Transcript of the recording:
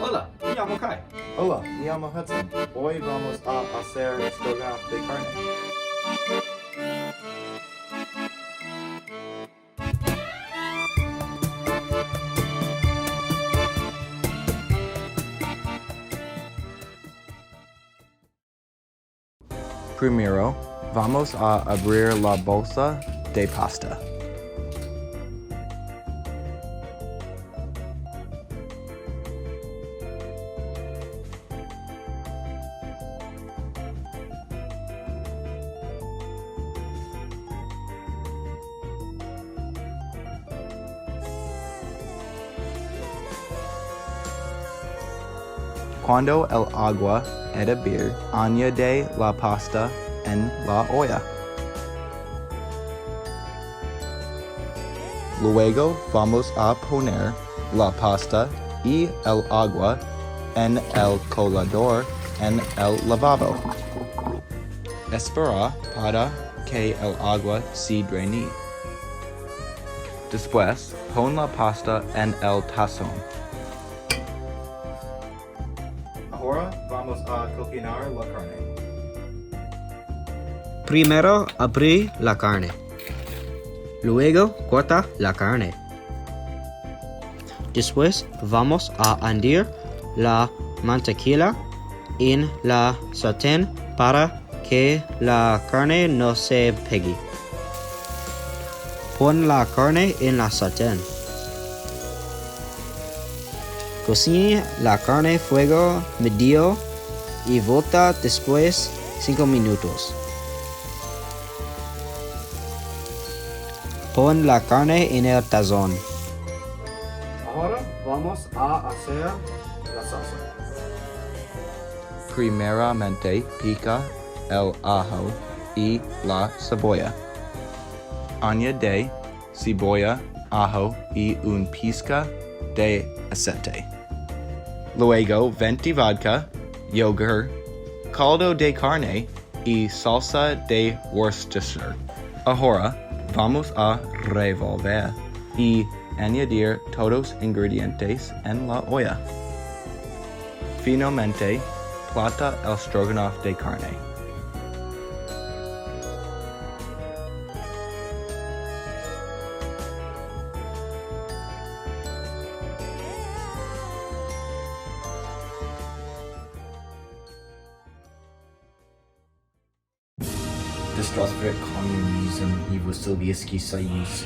Hola, me llamo Kai. Hola, me llamo Hudson. Hoy vamos a hacer stroganoff de carne. Primero, vamos a abrir la bolsa de pasta. Cuando el agua hervir, añade la pasta en la olla. Luego vamos a poner la pasta y el agua en el colador en el lavabo. Espera para que el agua se drene. Después, pon la pasta en el tazón. Ahora vamos a cocinar la carne. Primero abrí la carne. Luego corta la carne. Después vamos a añadir la mantequilla en la sartén para que la carne no se pegue. Pon la carne en la sartén. Cocine la carne a fuego medio y volta después 5 minutos. Pon la carne en el tazón. Ahora vamos a hacer la salsa. Primeramente pica el ajo y la cebolla. Añade cebolla, ajo y un pizca de aceite. Luego 20 vodka, yogur, caldo de carne y salsa de Worcestershire. Ahora vamos a revolver y añadir todos los ingredientes en la olla. Finalmente, plata el stroganoff de carne. Distrasfred Communism i Sovětský Союз.